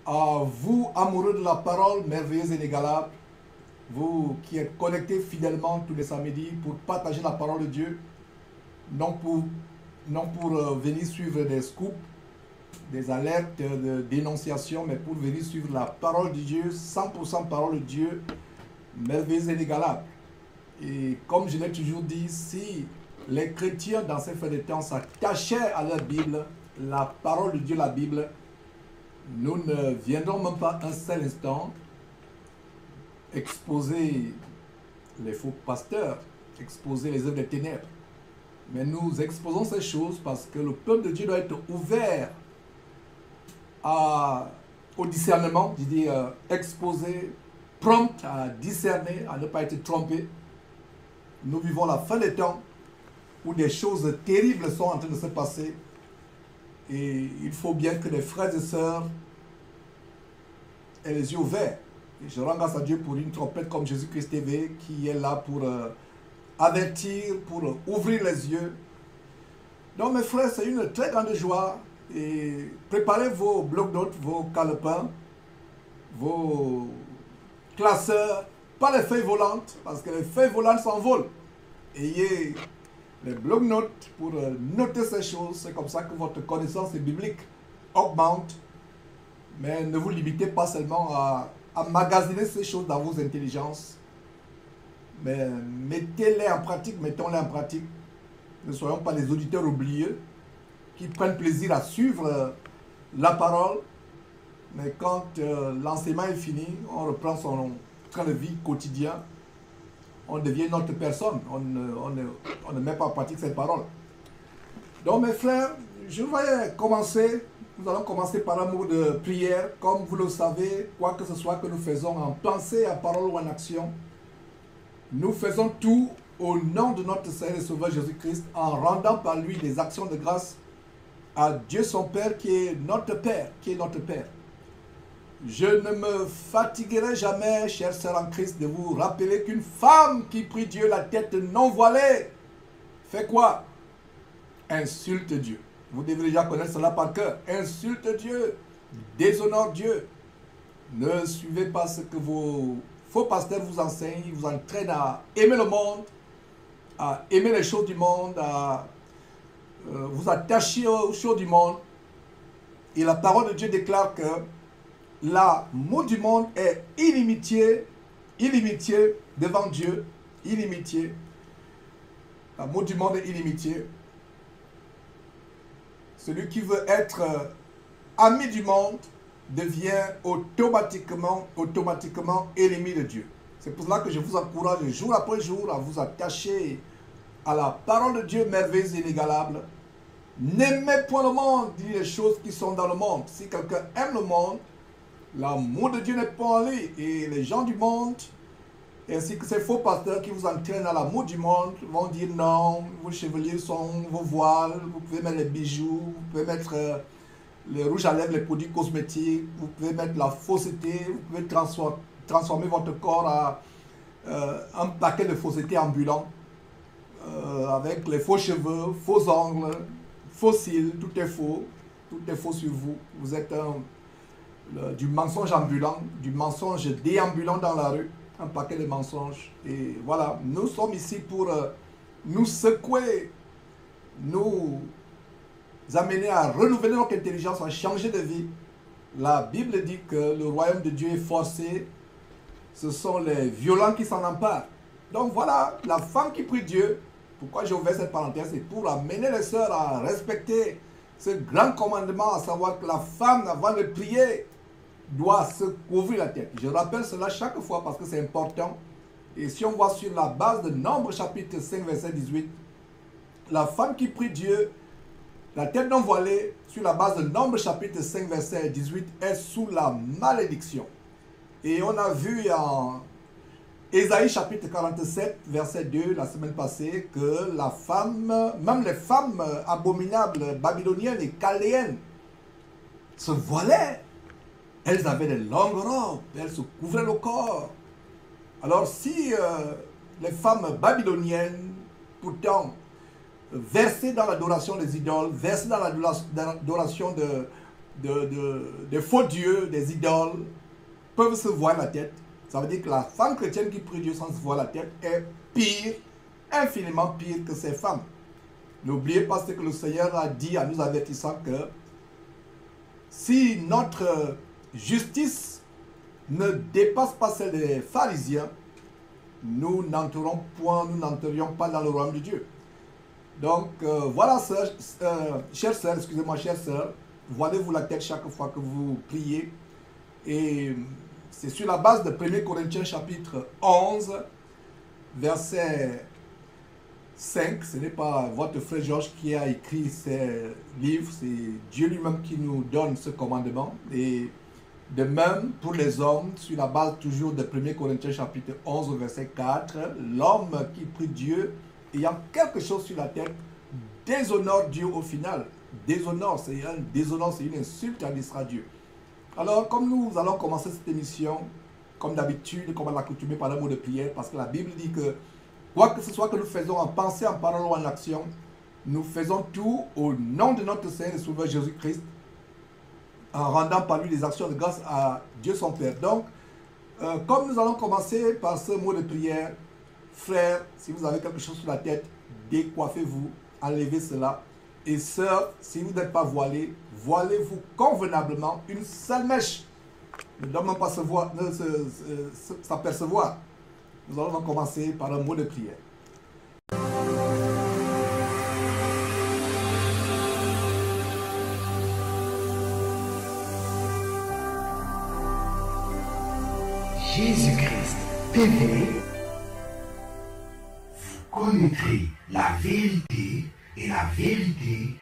À vous, amoureux de la parole merveilleuse et inégalable, vous qui êtes connectés fidèlement tous les samedis pour partager la parole de Dieu, non pour, non pour venir suivre des scoops, des alertes de dénonciation, mais pour venir suivre la parole de Dieu, 100% parole de Dieu, merveilleuse et inégalable. Et comme je l'ai toujours dit, si les chrétiens dans ces fins de temps s'attachaient à leur Bible, la parole de Dieu, la Bible, nous ne viendrons même pas un seul instant exposer les faux pasteurs, exposer les œuvres des ténèbres. Mais nous exposons ces choses parce que le peuple de Dieu doit être ouvert au discernement, c'est-à-dire exposé, prompt à discerner, à ne pas être trompé. Nous vivons la fin des temps où des choses terribles sont en train de se passer. Et il faut bien que les frères et sœurs aient les yeux ouverts. Et je rends grâce à Dieu pour une trompette comme Jésus-Christ TV qui est là pour avertir, pour ouvrir les yeux. Donc mes frères, c'est une très grande joie. Et préparez vos blocs-notes, vos calepins, vos classeurs, pas les feuilles volantes, parce que les feuilles volantes s'envolent. Ayez les blocs-notes pour noter ces choses. C'est comme ça que votre connaissance biblique augmente. Mais ne vous limitez pas seulement à magasiner ces choses dans vos intelligences. Mais mettez-les en pratique, mettons-les en pratique. Ne soyons pas les auditeurs oublieux qui prennent plaisir à suivre la parole. Mais quand l'enseignement est fini, on reprend son train de vie quotidien. On devient une autre personne. On ne met pas en pratique cette parole. Donc mes frères, je vais commencer. Nous allons commencer par un mot de prière. Comme vous le savez, quoi que ce soit que nous faisons en pensée, en parole ou en action, nous faisons tout au nom de notre Seigneur et Sauveur Jésus-Christ en rendant par lui des actions de grâce à Dieu son Père qui est notre Père, Je ne me fatiguerai jamais, chers sœurs en Christ, de vous rappeler qu'une femme qui prie Dieu la tête non voilée fait quoi? Insulte Dieu. Vous devez déjà connaître cela par cœur. Insulte Dieu, déshonore Dieu. Ne suivez pas ce que vos faux pasteurs vous enseignent. Ils vous entraînent à aimer le monde, à aimer les choses du monde, à vous attacher aux choses du monde. Et la parole de Dieu déclare que l'amour du monde est illimité devant Dieu. Illimité. L'amour du monde est illimité. Celui qui veut être ami du monde devient automatiquement ennemi de Dieu. C'est pour cela que je vous encourage jour après jour à vous attacher à la parole de Dieu merveilleuse et inégalable. N'aimez point le monde, dit les choses qui sont dans le monde. Si quelqu'un aime le monde, l'amour de Dieu n'est pas en lui. Et les gens du monde, ainsi que ces faux pasteurs qui vous entraînent à l'amour du monde, vont dire non, vos chevaliers sont vos voiles, vous pouvez mettre les bijoux, vous pouvez mettre les rouges à lèvres, les produits cosmétiques, vous pouvez mettre la fausseté, vous pouvez transformer votre corps à un paquet de fausseté ambulant, avec les faux cheveux, faux ongles, faux cils, tout est faux sur vous. Vous êtes du mensonge ambulant, du mensonge déambulant dans la rue, un paquet de mensonges. Et voilà, nous sommes ici pour nous secouer, nous amener à renouveler notre intelligence, à changer de vie. La Bible dit que le royaume de Dieu est forcé, ce sont les violents qui s'en emparent. Donc voilà, la femme qui prie Dieu, pourquoi j'ai ouvert cette parenthèse, c'est pour amener les sœurs à respecter ce grand commandement, à savoir que la femme, avant de prier, doit se couvrir la tête. Je rappelle cela chaque fois parce que c'est important. Et si on voit sur la base de Nombre chapitre 5 verset 18, la femme qui prie Dieu, la tête non voilée, sur la base de Nombre chapitre 5 verset 18, est sous la malédiction. Et on a vu en Ésaïe chapitre 47 verset 2 la semaine passée que la femme, même les femmes abominables babyloniennes et chaldéennes se voilaient. Elles avaient des longues robes, elles se couvraient le corps. Alors si les femmes babyloniennes, pourtant versées dans l'adoration des idoles, versées dans l'adoration des faux dieux, des idoles, peuvent se voir la tête. Ça veut dire que la femme chrétienne qui prie Dieu sans se voir la tête est pire, infiniment pire que ces femmes. N'oubliez pas ce que le Seigneur a dit en nous avertissant que si notre justice ne dépasse pas celle des pharisiens, nous n'entrerions pas dans le royaume de Dieu. Donc, voilà, chère sœur, excusez-moi, chère sœur, voilez-vous la tête chaque fois que vous priez. Et c'est sur la base de 1 Corinthiens chapitre 11, verset 5. Ce n'est pas votre frère Georges qui a écrit ces livres, c'est Dieu lui-même qui nous donne ce commandement. Et de même, pour les hommes, sur la base toujours de 1 Corinthiens chapitre 11, verset 4, l'homme qui prie Dieu, ayant quelque chose sur la tête, déshonore Dieu au final. Déshonore, c'est une insulte à Dieu. Alors, comme nous allons commencer cette émission, comme d'habitude, comme à l'accoutumée par un mot de prière, parce que la Bible dit que, quoi que ce soit que nous faisons en pensée, en parole ou en action, nous faisons tout au nom de notre Seigneur et Sauveur Jésus-Christ, en rendant par lui des actions de grâce à Dieu son Père. Donc, comme nous allons commencer par ce mot de prière, frère, si vous avez quelque chose sur la tête, décoiffez-vous, enlevez cela. Et sœur, si vous n'êtes pas voilé, voilez-vous convenablement une seule mèche. Ne doit même pas s'apercevoir. Nous allons commencer par un mot de prière. Jésus-Christ TV, vous connaîtrez la vérité et la vérité